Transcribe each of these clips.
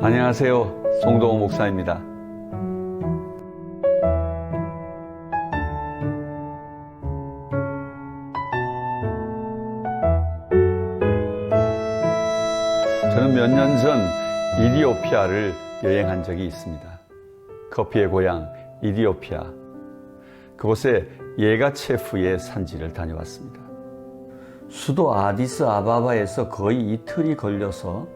안녕하세요. 송동호 목사입니다. 저는 몇 년 전 이디오피아를 여행한 적이 있습니다. 커피의 고향 이디오피아. 그곳에 예가체프의 산지를 다녀왔습니다. 수도 아디스아바바에서 거의 이틀이 걸려서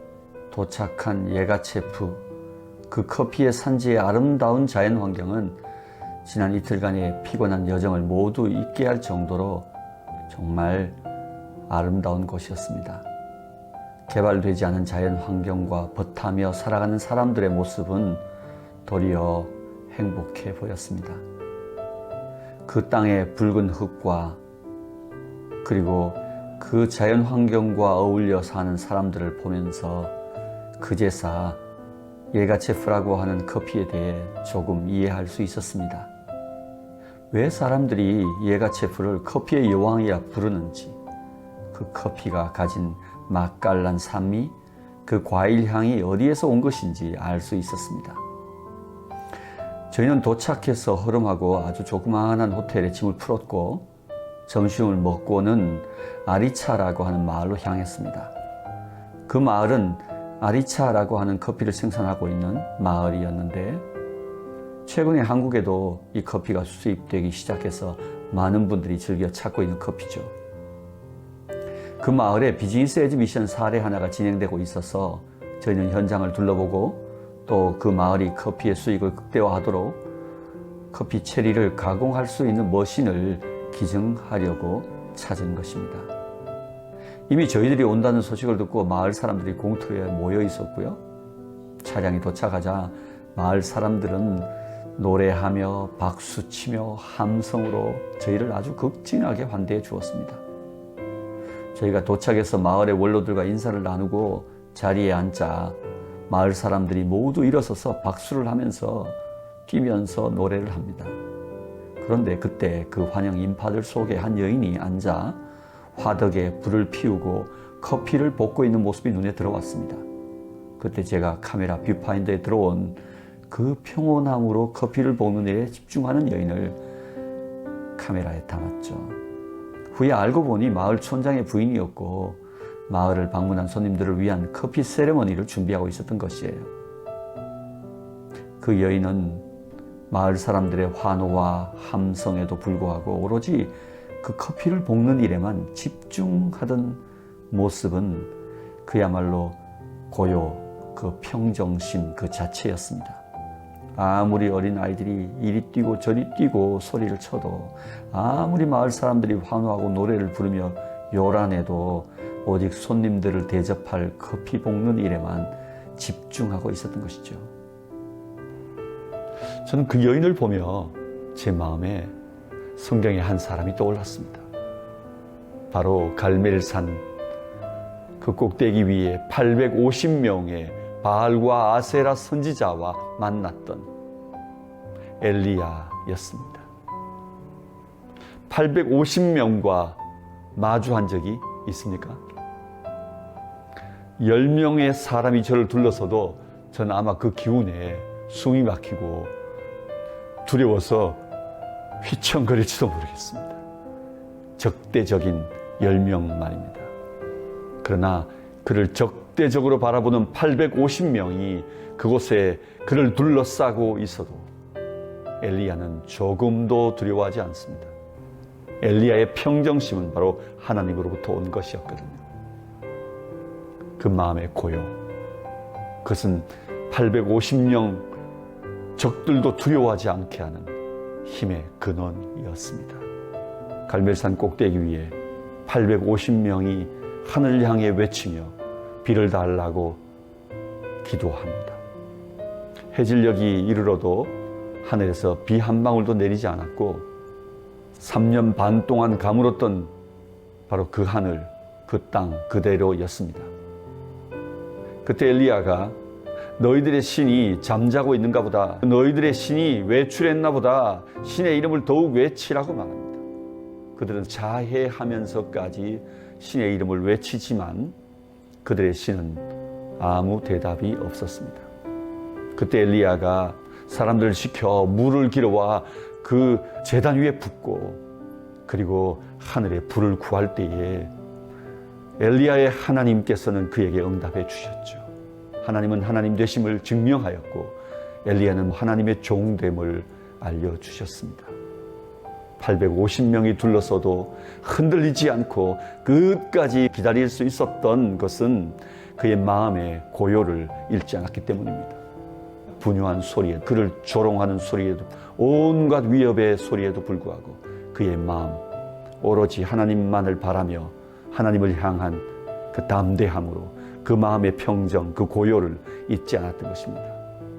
도착한 예가체프, 그 커피의 산지의 아름다운 자연 환경은 지난 이틀간의 피곤한 여정을 모두 잊게 할 정도로 정말 아름다운 곳이었습니다. 개발되지 않은 자연 환경과 버타며 살아가는 사람들의 모습은 도리어 행복해 보였습니다. 그 땅의 붉은 흙과 그리고 그 자연 환경과 어울려 사는 사람들을 보면서 그제서 예가체프라고 하는 커피에 대해 조금 이해할 수 있었습니다. 왜 사람들이 예가체프를 커피의 여왕이라 부르는지, 그 커피가 가진 맛깔난 산미, 그 과일 향이 어디에서 온 것인지 알 수 있었습니다. 저희는 도착해서 허름하고 아주 조그마한 호텔에 짐을 풀었고 점심을 먹고는 아리차라고 하는 마을로 향했습니다. 그 마을은 아리차라고 하는 커피를 생산하고 있는 마을이었는데 최근에 한국에도 이 커피가 수입되기 시작해서 많은 분들이 즐겨 찾고 있는 커피죠. 그 마을에 비즈니스 에ግዚ비션 사례 하나가 진행되고 있어서 저희는 현장을 둘러보고 또 그 마을이 커피의 수익을 극대화하도록 커피 체리를 가공할 수 있는 머신을 기증하려고 찾은 것입니다. 이미 저희들이 온다는 소식을 듣고 마을 사람들이 공터에 모여 있었고요. 차량이 도착하자 마을 사람들은 노래하며 박수치며 함성으로 저희를 아주 극진하게 환대해 주었습니다. 저희가 도착해서 마을의 원로들과 인사를 나누고 자리에 앉자 마을 사람들이 모두 일어서서 박수를 하면서 뛰면서 노래를 합니다. 그런데 그때 그 환영 인파들 속에 한 여인이 앉아 화덕에 불을 피우고 커피를 볶고 있는 모습이 눈에 들어왔습니다. 그때 제가 카메라 뷰파인더에 들어온 그 평온함으로 커피를 볶는 일에 집중하는 여인을 카메라에 담았죠. 후에 알고 보니 마을 촌장의 부인이었고 마을을 방문한 손님들을 위한 커피 세레머니를 준비하고 있었던 것이에요. 그 여인은 마을 사람들의 환호와 함성에도 불구하고 오로지 그 커피를 볶는 일에만 집중하던 모습은 그야말로 고요, 그 평정심 그 자체였습니다. 아무리 어린 아이들이 이리 뛰고 저리 뛰고 소리를 쳐도 아무리 마을 사람들이 환호하고 노래를 부르며 요란해도 오직 손님들을 대접할 커피 볶는 일에만 집중하고 있었던 것이죠. 저는 그 여인을 보며 제 마음에 성경의 한 사람이 떠올랐습니다. 바로 갈멜산 그 꼭대기 위에 850명의 바알과 아세라 선지자와 만났던 엘리야였습니다. 850명과 마주한 적이 있습니까? 10명의 사람이 저를 둘러서도 저는 아마 그 기운에 숨이 막히고 두려워서 휘청거릴지도 모르겠습니다. 적대적인 10명 말입니다. 그러나 그를 적대적으로 바라보는 850명이 그곳에 그를 둘러싸고 있어도 엘리야는 조금도 두려워하지 않습니다. 엘리야의 평정심은 바로 하나님으로부터 온 것이었거든요. 그 마음의 고요, 그것은 850명 적들도 두려워하지 않게 하는 힘의 근원이었습니다. 갈멜산 꼭대기 위에 850명이 하늘을 향해 외치며 비를 달라고 기도합니다. 해질녘이 이르러도 하늘에서 비 한 방울도 내리지 않았고 3년 반 동안 가물었던 바로 그 하늘, 그 땅 그대로였습니다. 그때 엘리야가 너희들의 신이 잠자고 있는가 보다, 너희들의 신이 외출했나 보다, 신의 이름을 더욱 외치라고 말합니다. 그들은 자해하면서까지 신의 이름을 외치지만 그들의 신은 아무 대답이 없었습니다. 그때 엘리야가 사람들을 시켜 물을 길어와 그 제단 위에 붓고 그리고 하늘에 불을 구할 때에 엘리야의 하나님께서는 그에게 응답해 주셨죠. 하나님은 하나님 되심을 증명하였고 엘리야는 하나님의 종됨을 알려주셨습니다. 850명이 둘러서도 흔들리지 않고 끝까지 기다릴 수 있었던 것은 그의 마음의 고요를 잃지 않았기 때문입니다. 분유한 소리에, 그를 조롱하는 소리에도, 온갖 위협의 소리에도 불구하고 그의 마음 오로지 하나님만을 바라며 하나님을 향한 그 담대함으로 그 마음의 평정, 그 고요를 잊지 않았던 것입니다.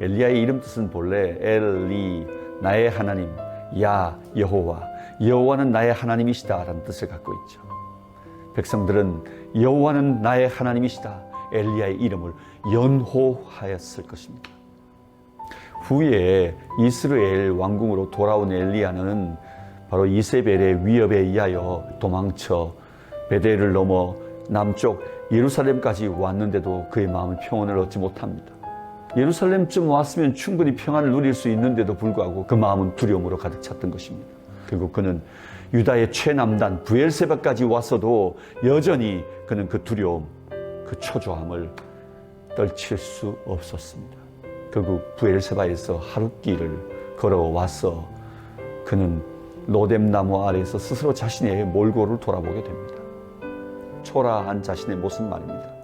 엘리야의 이름 뜻은 본래 엘리, 나의 하나님, 야, 여호와, 여호와는 나의 하나님이시다 라는 뜻을 갖고 있죠. 백성들은 여호와는 나의 하나님이시다, 엘리야의 이름을 연호하였을 것입니다. 후에 이스라엘 왕궁으로 돌아온 엘리야는 바로 이세벨의 위협에 의하여 도망쳐 베델을 넘어 남쪽 예루살렘까지 왔는데도 그의 마음은 평안을 얻지 못합니다. 예루살렘쯤 왔으면 충분히 평안을 누릴 수 있는데도 불구하고 그 마음은 두려움으로 가득 찼던 것입니다. 그리고 그는 유다의 최남단 브엘세바까지 왔어도 여전히 그는 그 두려움, 그 초조함을 떨칠 수 없었습니다. 결국 브엘세바에서 하룻길을 걸어와서 그는 로뎀나무 아래에서 스스로 자신의 몰골을 돌아보게 됩니다. 초라한 자신의 모습 말입니다.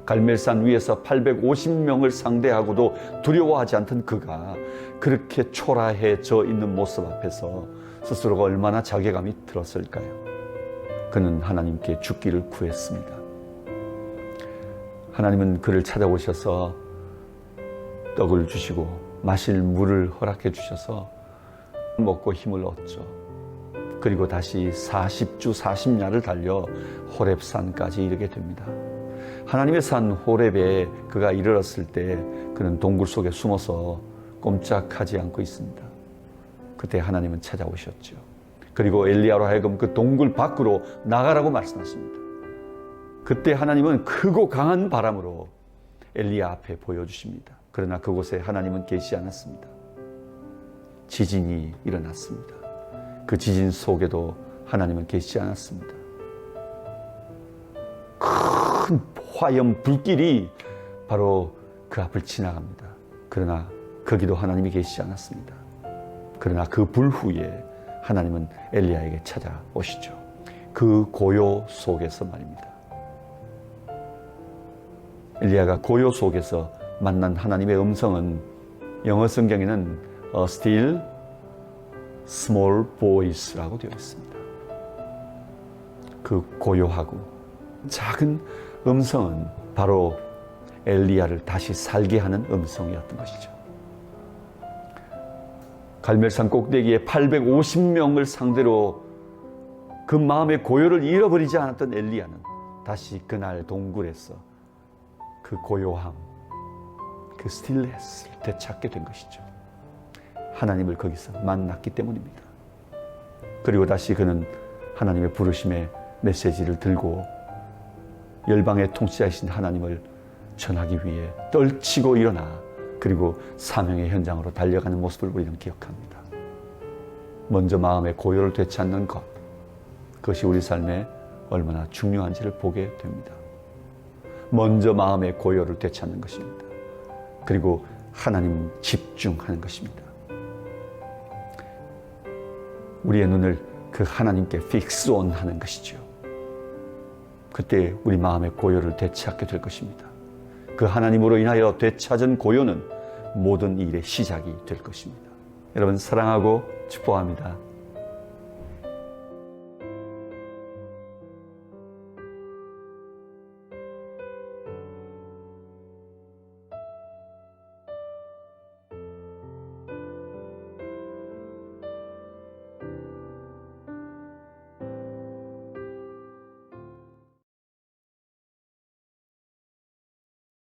갈멜산 위에서 850명을 상대하고도 두려워하지 않던 그가 그렇게 초라해져 있는 모습 앞에서 스스로가 얼마나 자괴감이 들었을까요? 그는 하나님께 죽기를 구했습니다. 하나님은 그를 찾아오셔서 떡을 주시고 마실 물을 허락해 주셔서 먹고 힘을 얻죠. 그리고 다시 40주 40야를 달려 호렙산까지 이르게 됩니다. 하나님의 산 호렙에 그가 이르렀을 때 그는 동굴 속에 숨어서 꼼짝하지 않고 있습니다. 그때 하나님은 찾아오셨죠. 그리고 엘리야로 하여금 그 동굴 밖으로 나가라고 말씀하십니다. 그때 하나님은 크고 강한 바람으로 엘리야 앞에 보여주십니다. 그러나 그곳에 하나님은 계시지 않았습니다. 지진이 일어났습니다. 그 지진 속에도 하나님은 계시지 않았습니다. 큰 화염 불길이 바로 그 앞을 지나갑니다. 그러나 거기도 하나님이 계시지 않았습니다. 그러나 그 불 후에 하나님은 엘리야에게 찾아오시죠. 그 고요 속에서 말입니다. 엘리야가 고요 속에서 만난 하나님의 음성은 영어 성경에는 A still small voice라고 되어 있습니다. 그 고요하고 작은 음성은 바로 엘리야를 다시 살게 하는 음성이었던 것이죠. 갈멜산 꼭대기에 850명을 상대로 그 마음의 고요를 잃어버리지 않았던 엘리야는 다시 그날 동굴에서 그 고요함, 그 스틸넷을 되찾게 된 것이죠. 하나님을 거기서 만났기 때문입니다. 그리고 다시 그는 하나님의 부르심의 메시지를 들고 열방의 통치자이신 하나님을 전하기 위해 떨치고 일어나 그리고 사명의 현장으로 달려가는 모습을 우리는 기억합니다. 먼저 마음의 고요를 되찾는 것, 그것이 우리 삶에 얼마나 중요한지를 보게 됩니다. 먼저 마음의 고요를 되찾는 것입니다. 그리고 하나님 집중하는 것입니다. 우리의 눈을 그 하나님께 픽스 온 하는 것이죠. 그때 우리 마음의 고요를 되찾게 될 것입니다. 그 하나님으로 인하여 되찾은 고요는 모든 일의 시작이 될 것입니다. 여러분 사랑하고 축복합니다.